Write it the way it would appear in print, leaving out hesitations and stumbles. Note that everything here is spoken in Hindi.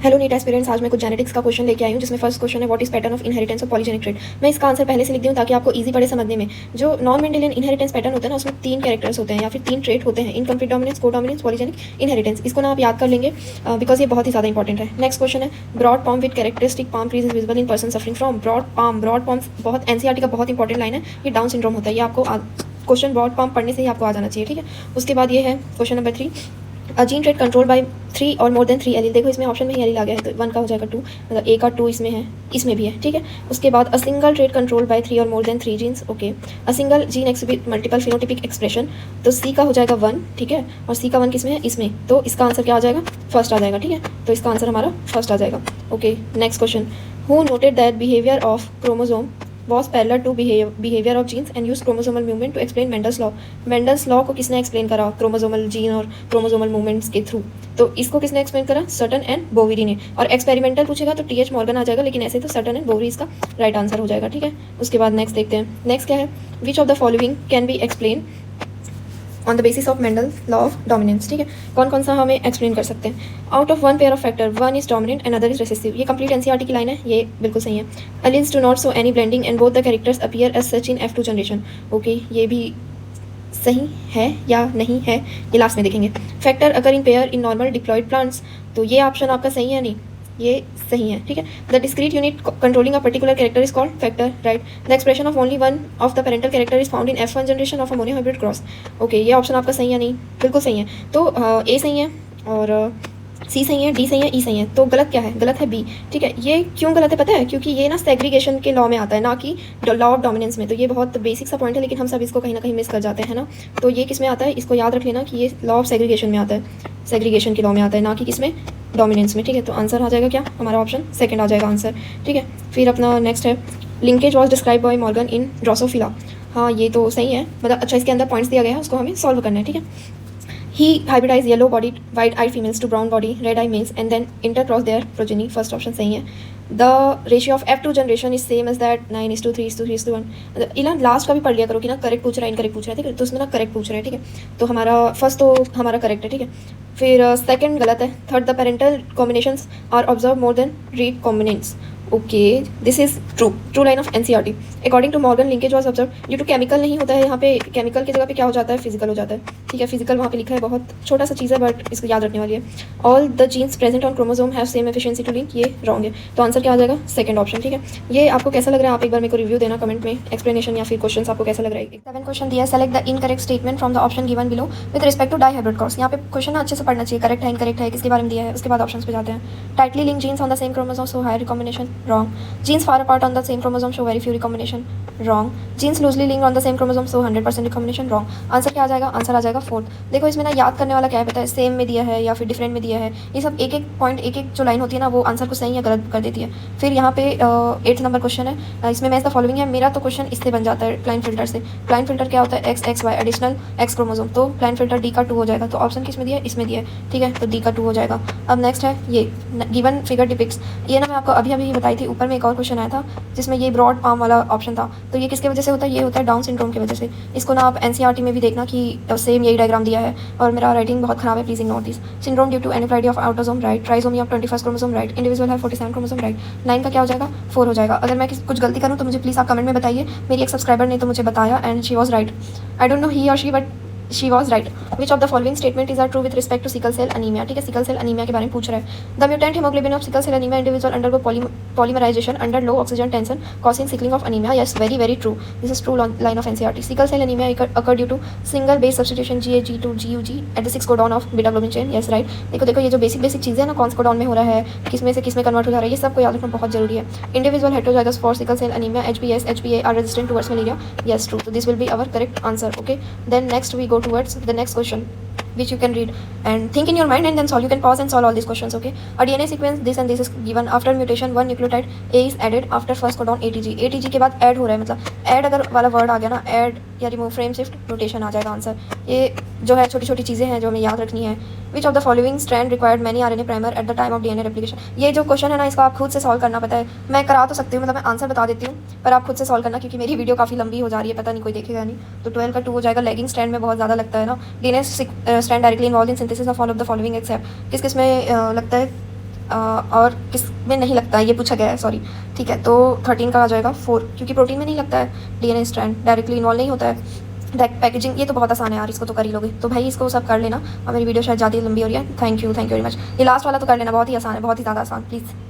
हेलो नीट एस्पिरेंट्स, आज मैं कुछ जेनेटिक्स का क्वेश्चन लेके आई हूँ जिसमें फर्स्ट क्वेश्चन है what is pattern of inheritance of polygenic trait. मैं इसका आंसर पहले से लिख दूँ ताकि आपको इजी पड़े समझने में। जो नॉन मेंडेलियन इनहेरिटेंस पैटर्न होता है ना, उसमें 3 कैरेक्टर्स होते हैं या फिर 3 ट्रेट होते हैं, इनकम्प्लीट डोमिनेंस, को डोमिनेंस, पॉलीजेनिक इनहेरिटेंस। इसको ना आप याद कर लेंगे बिकॉज ये बहुत ही ज़्यादा इंपॉर्टेंट है। नेक्स्ट क्वेश्चन है broad palm with characteristic palm trees is visible in person suffering from broad palm. Broad palm बहुत एनसीईआरटी का बहुत इंपॉर्टेंट लाइन है, ये डाउन सिंड्रोम होता है। ये आपको क्वेश्चन ब्रॉड पाम पढ़ने से ही आपको आ जाना चाहिए, ठीक है। उसके बाद ये है question number 3, a gene trait control by 3 और मोर देन 3 एलील। देखो इसमें ऑप्शन में ही एलील आ गया है, तो 1 का हो जाएगा 2, मतलब ए का 2 इसमें है, इसमें भी है, ठीक है। उसके बाद a single trait control by 3 और more than 3 genes, okay. A single gene exhibit multiple phenotypic expression, तो सी का हो जाएगा 1, ठीक है। और सी का 1 किसमें है, इसमें, तो इसका आंसर क्या आ जाएगा, फर्स्ट आ जाएगा, ठीक है। तो इसका आंसर हमारा फर्स्ट आ जाएगा, okay. Next question, who noted that behaviour of chromosome was parallel to behavior of genes and used chromosomal movement to explain Mendel's law। Mendel's law को किसने एक्सप्लेन करा, क्रोमोसोमल जीन और क्रोमोसोमल मूवमेंट्स के थ्रू। तो इसको किसने एक्सप्लेन करा, सटन एंड बोवेरी ने। और एक्सपेरिमेंटल पूछेगा तो टी एच मॉर्गन आ जाएगा, लेकिन ऐसे तो सटन एंड बोवेरी इसका राइट आंसर हो जाएगा, ठीक है। उसके बाद नेक्स्ट देखते हैं, नेक्स्ट क्या है, which of the following can be explain on the basis of Mendel law of dominance, ठीक है। कौन कौन सा हमें एक्सप्लेन कर सकते हैं। Out of 1 pair of factor 1 is dominant and other is recessive. ये कंप्लीट एनसीईआरटी की लाइन है, ये बिल्कुल सही है। Alleles do not show any blending and both the characters appear as such in F2 generation, okay. ये भी सही है या नहीं है, ये लास्ट में देखेंगे। फैक्टर अगर in pair in normal diploid plants, तो ये ऑप्शन आपका सही है, नहीं ये सही है, ठीक है। The discrete unit controlling a particular character is called factor, right. The expression of only one of the parental character is found in F1 generation of ammonia hybrid cross, okay. ये ऑप्शन आपका सही है, नहीं बिल्कुल सही है। तो ए सही है और सी सही है, डी सही है, ई सही है। तो गलत क्या है, गलत है बी, ठीक है। ये क्यों गलत है पता है, क्योंकि ये ना सेग्रीगेशन के लॉ में आता है, ना कि लॉ ऑफ डोमिनेंस में। तो ये बहुत बेसिक सा पॉइंट है, लेकिन हम सब इसको कहीं ना कहीं मिस कर जाते हैं ना। तो ये किस में आता है, इसको याद रख लेना कि ये लॉ ऑफ सेग्रीगेशन में आता है, सेग्रीगेशन के लॉ में आता है, ना कि किसमें, डोमिनेंस में, ठीक है। तो आंसर आ जाएगा क्या, हमारा ऑप्शन सेकंड आ जाएगा आंसर, ठीक है। फिर अपना नेक्स्ट है, linkage was describe by Morgan in Drosophila. हाँ ये तो सही है, मतलब अच्छा इसके अंदर पॉइंट्स दिया गया है, उसको हमें सॉल्व करना है, ठीक है। He hybridized yellow-bodied, white-eyed females to brown-body, red-eyed males, and then intercrossed their progeny. First option सही है। The ratio of F2 generation is same as that 9:3:3:1। इलान last का भी पढ़ लिया करो कि ना करेक्ट पूछ रहा है, इनकरेक्ट पूछ रहा है, ठीक है। तो उसमें ना करेक्ट पूछ रहा है, ठीक है। तो हमारा फर्स्ट तो हमारा करेक्ट है, ठीक है। फिर सेकंड गलत है। Third, the parental combinations are observe more than recombinants, okay. This is true line of NCERT. According to Morgan linkage was observe due to chemical, नहीं होता है यहाँ पे, केमिकल की जगह पे क्या हो जाता है, फिजिकल हो जाता है, ठीक है। फिजिकल वहाँ पे लिखा है, बहुत छोटा सा चीज़ है बट इसको याद रखने वाली है। All the genes present on chromosome have same efficiency to link, ये रॉन्ग है। तो आंसर क्या आ जाएगा, सेकंड ऑप्शन, ठीक है। ये आपको कैसा लग रहा है, आप एक बार मेरे को रिव्यू देना कमेंट में, एक्सप्लेनेशन या फिर क्वेश्चन आपको कैसा लग रहा है। 7 क्वेश्चन दिया, select the incorrect statement from the option given below with respect to dihybrid cross. यहाँ पे क्वेश्चन अच्छे से पढ़ना चाहिए, करेक्ट है इनकरेक्ट है, किसके बारे में दिया है, उसके बाद ऑप्शन पे जाते हैं। Tightly link genes on the same chromosome show high recombination, wrong. Genes far apart on the same chromosome show very few recombination, wrong। Genes loosely linked on the same chromosome show 100% recombination, wrong। Answer क्या आ जाएगा, आंसर आ जाएगा फोर्थ। देखो इसमें ना याद करने वाला क्या है पता है, सेम में दिया है या फिर डिफरेंट में दिया है, ये सब एक एक पॉइंट, एक एक जो लाइन होती है ना, वो आंसर को सही या गलत कर देती है। फिर यहाँ पे 8th नंबर क्वेश्चन है, इसमें मैच द फॉलोइंग है। मेरा तो क्वेश्चन इससे बन जाता है क्लाइन फिल्टर से। क्लाइन फिल्टर क्या होता है, XXY एडिशनल X क्रोमोसोम, तो क्लाइन फिल्टर D का 2 हो जाएगा। तो ऑप्शन किस में दिया है, इसमें दिया है, ठीक है। तो D का 2 हो जाएगा। अब नेक्स्ट है ये गिवन फिगर डिपिक्ट्स, ये ना मैं आपको अभी अभी बताई थी, ऊपर में एक और क्वेश्चन आया था जिसमें ये ब्रॉड पाम वाला ऑप्शन था। तो ये किसके वजह से होता है, ये होता है डाउन सिंड्रोम की वजह से। इसको ना आप एनसीईआरटी में भी देखना कि सेम यही डायग्राम दिया है, और मेरा राइटिंग बहुत खराब है, please ignore this. Syndrome due to aneuploidy of autosome, right. Trisomy of 21st chromosome, right. Individual है 47 क्रोमोसोम, राइट। 9 का क्या हो जाएगा, 4 हो जाएगा। अगर मैं कुछ गलती करूँ तो मुझे प्लीज़ आप कमेंट में बताइए। मेरी एक सब्सक्राइबर ने तो मुझे बताया and she was right. I don't know he और she, but she was right। which of the following statement is are true with respect to sickle cell anemia, ठीक है। सिकल सेल अनीमिया के बारे में पूछ रहा है। The mutant hemoglobin of sickle cell anemia individual undergo polymerization under low oxygen tension causing sickling of anemia, yes very true, this is true line of NCERT। sickle cell anemia occur due to single base substitution GAG to GUG at the 6 codon of beta globin chain, yes right। देखो ये जो बेसिक चीज़ें हैं ना, कौन से कोडॉन में हो रहा है, किस में से किस में कन्वर्ट हो जा रहा है, ये सबको याद रखना बहुत जरूरी है। Individual heterozygous for sickle cell anaemia HBS HBA are resistant towards malaria, yes true। so this will be our correct answer, okay। then next we go towards the next question which you can read and think in your mind and then solve। you can pause and solve all these questions, okay। a DNA sequence this and this is given after mutation one nucleotide A is added after first codon ATG के बाद ऐड हो रहा है, मतलब ऐड अगर वाला वर्ड आ गया ना, ऐड या रिमूव फ्रेम शिफ्ट म्यूटेशन आ जाएगा आंसर। ये जो है छोटी छोटी चीज़ें हैं जो हमें याद रखनी है। Which of the following strand required many RNA primer at the time of DNA replication. ये जो क्वेश्चन है ना, इसको आप खुद से सॉल्व करना पता है। मैं करा तो सकती हूँ, मतलब मैं आंसर बता देती हूँ, पर आप खुद से सॉल्व करना क्योंकि मेरी वीडियो काफ़ी लंबी हो जा रही है, पता नहीं कोई देखेगा नहीं। तो 12 का 2 हो जाएगा। लैगिंग स्ट्रैंड में बहुत ज़्यादा लगता है ना। DNA strand directly involve in synthesis of all of the following except, किस किस में लगता है, और किस में नहीं लगता है ये पूछा गया है, सॉरी। ठीक है, तो 13 का आ जाएगा 4, क्योंकि प्रोटीन में नहीं लगता है डीएनए स्ट्रैंड, डायरेक्टली इन्वॉल्व नहीं होता है। पैकेजिंग ये तो बहुत आसान है यार, इसको तो कर ही लोगे। तो भाई इसको सब कर लेना, और मेरी वीडियो शायद ज़्यादा लंबी हो रही है। Thank you very much. ये लास्ट वाला तो कर लेना, बहुत ही आसान है, बहुत ही ज़्यादा आसान, प्लीज़।